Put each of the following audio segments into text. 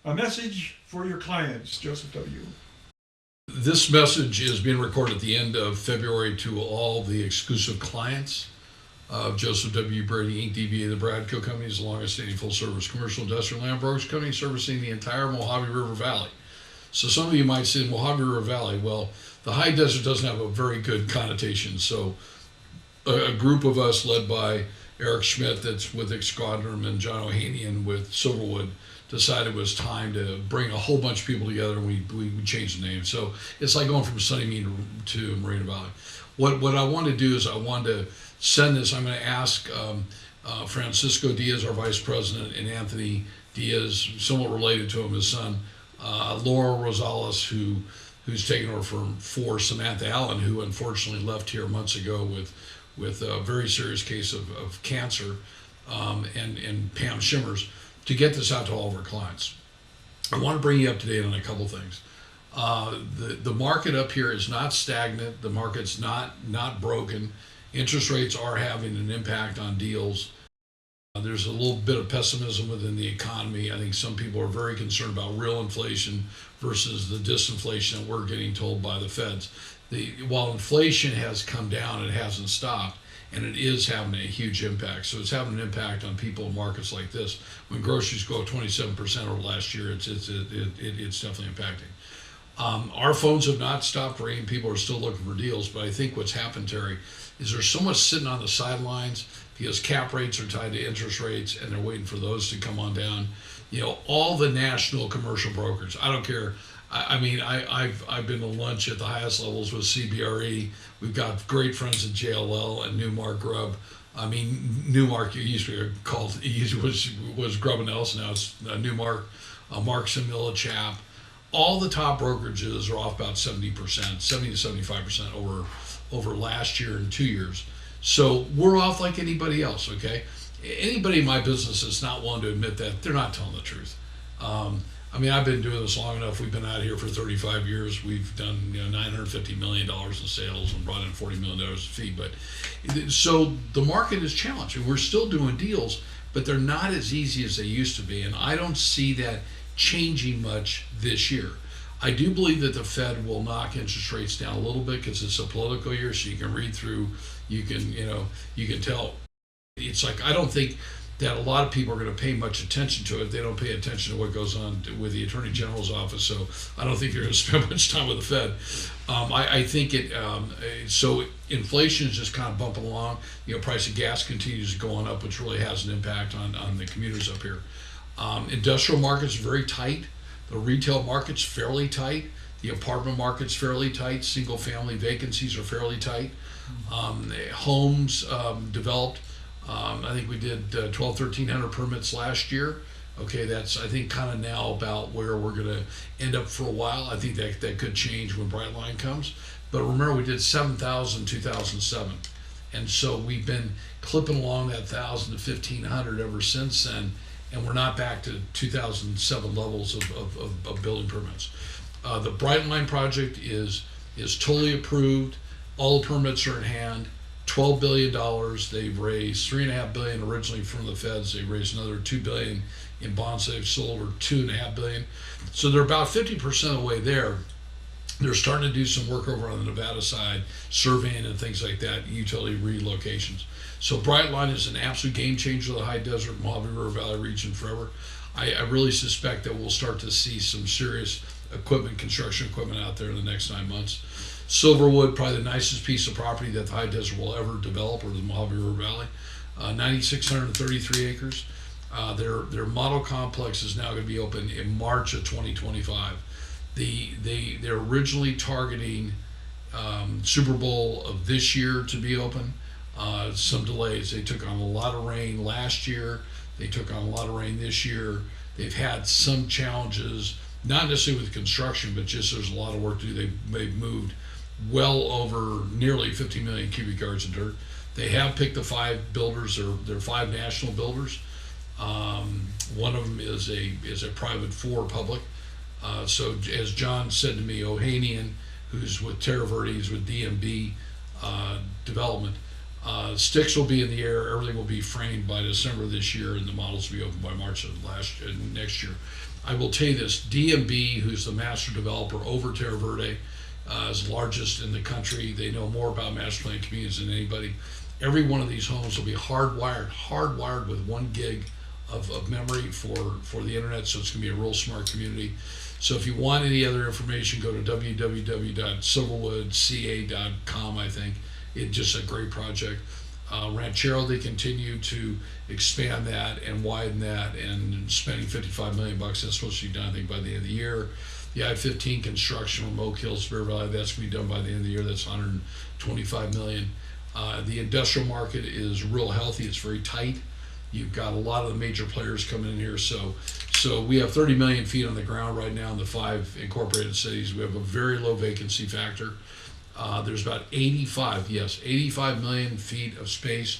A message for your clients, Joseph W. This message is being recorded at the end of February to all the exclusive clients of Joseph W. Brady, Inc., DBA, the Bradco Company is the longest-standing full-service commercial industrial land brokers company servicing the entire Mojave River Valley. So some of you might say Mojave River Valley. Well, the high desert doesn't have a very good connotation. So a group of us led by Eric Schmidt, that's with Squadron, and John Ohanian with Silverwood, decided it was time to bring a whole bunch of people together, and we changed the name. So it's like going from Sunnymead to Marina Valley. What I want to do is I want to send this. I'm going to ask Francisco Diaz, our vice president, and Anthony Diaz, somewhat related to him, his son, Laura Rosales, who's taken over for Samantha Allen, who unfortunately left here months ago with a very serious case of cancer, and Pam Shimmers, to get this out to all of our clients. I want to bring you up to date on a couple things. The market up here is not stagnant. The market's not broken. Interest rates are having an impact on deals. There's a little bit of pessimism within the economy. I think some people are very concerned about real inflation versus the disinflation that we're getting told by the feds. While inflation has come down, it hasn't stopped, and it is having a huge impact. So it's having an impact on people in markets like this. When groceries go up 27% over last year, it's definitely impacting. Our phones have not stopped ringing. People are still looking for deals, but I think what's happened, Terry, is there's so much sitting on the sidelines because cap rates are tied to interest rates, and they're waiting for those to come on down. You know, all the national commercial brokers, I don't care. I mean, I've been to lunch at the highest levels with CBRE. We've got great friends at JLL and Newmark Grubb. I mean, Newmark used to be called, was Grubb and Ellis, now it's Newmark, Marks and Millichap. All the top brokerages are off about 70%, 70 to 75% over last year and 2 years. So we're off like anybody else, okay? Anybody in my business that's not willing to admit that, they're not telling the truth. I mean, I've been doing this long enough. We've been out here for 35 years. We've done $950 million in sales and brought in $40 million in fee. But so the market is challenging. We're still doing deals, but they're not as easy as they used to be. And I don't see that changing much this year. I do believe that the Fed will knock interest rates down a little bit because it's a political year, so you can read through, you can tell. It's like, I don't think that a lot of people are going to pay much attention to it. They don't pay attention to what goes on with the Attorney General's office, so I don't think they're going to spend much time with the Fed. I think so inflation is just kind of bumping along. Price of gas continues going up, which really has an impact on the commuters up here. Industrial market's very tight. The retail market's fairly tight. The apartment market's fairly tight. Single family vacancies are fairly tight. Homes developed. I think we did 1,300 permits last year. Okay, that's, I think, kind of now about where we're going to end up for a while. I think that could change when Brightline comes. But remember, we did 7,000 in 2007. And so we've been clipping along that 1,000 to 1,500 ever since then. And we're not back to 2007 levels of building permits. The Brightline project is totally approved. All the permits are in hand. $12 billion. They've raised $3.5 billion originally from the feds. They raised another $2 billion in bonds. They've sold over $2.5 billion. So they're about 50% of the way there. They're starting to do some work over on the Nevada side, surveying and things like that, utility relocations. So Brightline is an absolute game changer of the high desert Mojave River Valley region forever. I really suspect that we'll start to see some serious construction equipment out there in the next 9 months. Silverwood, probably the nicest piece of property that the high desert will ever develop, or the Mojave River Valley. 9,633 acres. Their model complex is now going to be open in March of 2025. They're originally targeting Super Bowl of this year to be open. Some delays. They took on a lot of rain last year. They took on a lot of rain this year. They've had some challenges, not necessarily with construction, but just there's a lot of work to do. They've moved well over nearly 50 million cubic yards of dirt. They have picked the 5 builders. They're 5 national builders. One of them is a private 4 public. So as John said to me, Ohanian, who's with Terra Verde, he's with DMB Development. Sticks will be in the air. Everything will be framed by December this year, and the models will be open by March of next year. I will tell you this, DMB, who's the master developer over Terra Verde, is largest in the country. They know more about master plan communities than anybody. Every one of these homes will be hardwired with 1 gig of memory for the internet, so it's going to be a real smart community. So if you want any other information, go to www.silverwoodca.com, I think. It's just a great project. Ranchero, they continue to expand that and widen that, and spending $55 million. That's supposed to be done, I think, by the end of the year. The I-15 construction from Oak Hills, Bear Valley, that's going to be done by the end of the year. That's $125 million. The industrial market is real healthy. It's very tight. You've got a lot of the major players coming in here. So we have 30 million feet on the ground right now in the 5 incorporated cities. We have a very low vacancy factor. There's about 85 million feet of space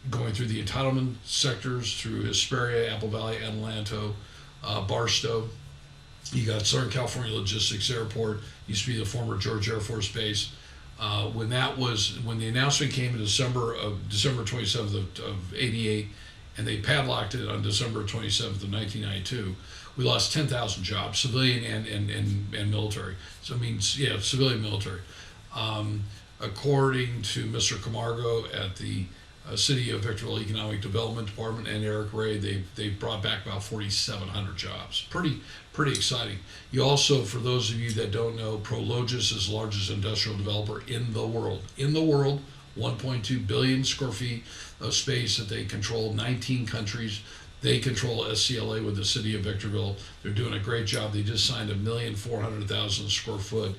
going through the entitlement sectors, through Hesperia, Apple Valley, Adelanto, Barstow. You got Southern California Logistics Airport, used to be the former George Air Force Base. When the announcement came in December 27th of 88, and they padlocked it on December 27th of 1992, we lost 10,000 jobs, civilian and military. So it means, civilian military. According to Mr. Camargo at the City of Victorville Economic Development Department and Eric Ray, they've brought back about 4,700 jobs. Pretty exciting. You also, for those of you that don't know, Prologis is the largest industrial developer in the world. 1.2 billion square feet of space that they control, 19 countries. They control SCLA with the City of Victorville. They're doing a great job. They just signed a 1,400,000 square foot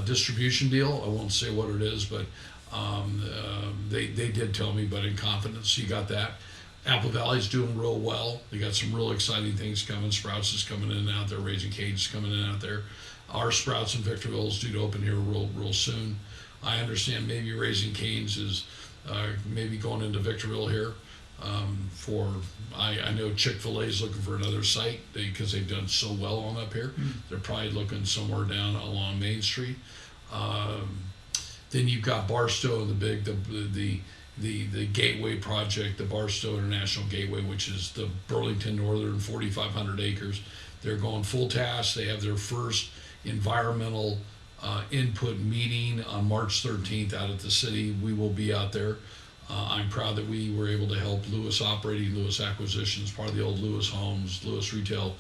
distribution deal. I won't say what it is, but they did tell me, but in confidence. You got that. Apple Valley's doing real well. They got some real exciting things coming. Sprouts is coming in and out there. Raising Cane's coming in and out there. Our Sprouts in Victorville is due to open here real soon. I understand maybe Raising Cane's is maybe going into Victorville here. I know Chick-fil-A is looking for another site because they've done so well on up here. They're probably looking somewhere down along Main Street. Then you've got Barstow and the Gateway project, the Barstow International Gateway, which is the Burlington Northern 4,500 acres. They're going full task. They have their first environmental input meeting on March 13th out at the city. We will be out there. I'm proud that we were able to help Lewis Acquisitions, part of the old Lewis Homes, Lewis Retail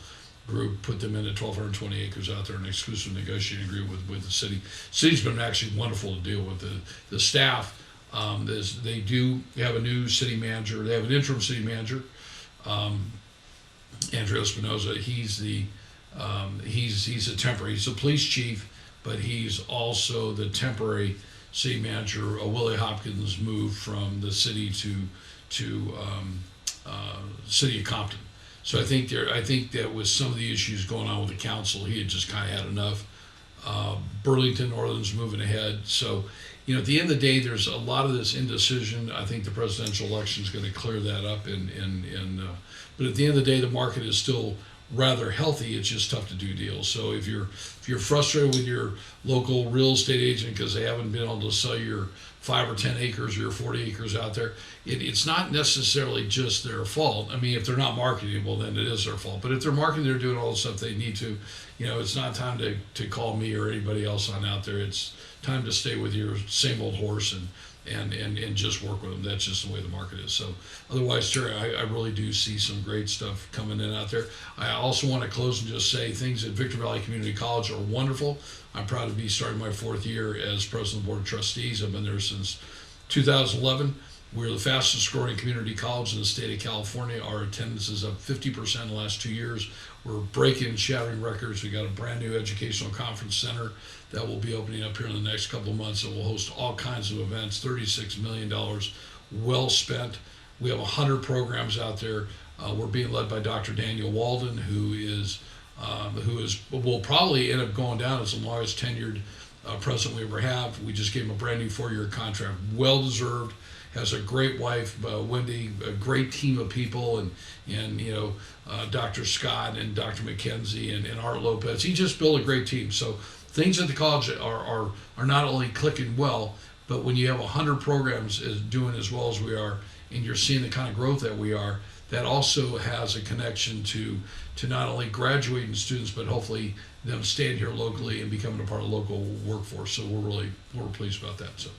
Group, put them into 1,220 acres out there, an exclusive negotiating agreement with the city. City's been actually wonderful to deal with. The staff, they do have a new city manager. They have an interim city manager, Andrea Espinoza. He's a temporary. He's a police chief, but he's also the temporary city manager. Willie Hopkins moved from the city to city of Compton. So I think that with some of the issues going on with the council, he had just kind of had enough. Burlington Northern's moving ahead. So, at the end of the day, there's a lot of this indecision. I think the presidential election is going to clear that up. But at the end of the day, the market is still rather healthy. It's just tough to do deals. So if you're frustrated with your local real estate agent because they haven't been able to sell your 5 or 10 acres or your 40 acres out there, it's not necessarily just their fault. I mean, if they're not marketing, well, then it is their fault. But if they're marketing, they're doing all the stuff they need to. It's not time to call me or anybody else on out there. It's time to stay with your same old horse and just work with them. That's just the way the market is. So otherwise, Terry, I really do see some great stuff coming in out there. I also want to close and just say things at Victor Valley Community College are wonderful. I'm proud to be starting my 4th year as president of the board of trustees. I've been there since 2011. We're the fastest growing community college in the state of California. Our attendance is up 50% in the last 2 years. We're breaking and shattering records. We got a brand new educational conference center that will be opening up here in the next couple of months. It will host all kinds of events, $36 million well spent. We have 100 programs out there. We're being led by Dr. Daniel Walden, who will probably end up going down as the longest tenured president we ever have. We just gave him a brand new 4-year contract, well deserved. Has a great wife, Wendy, a great team of people, and Dr. Scott and Dr. McKenzie and Art Lopez. He just built a great team. So things at the college are not only clicking well, but when you have 100 programs doing as well as we are, and you're seeing the kind of growth that we are, that also has a connection to not only graduating students, but hopefully them staying here locally and becoming a part of the local workforce. So we're pleased about that. So.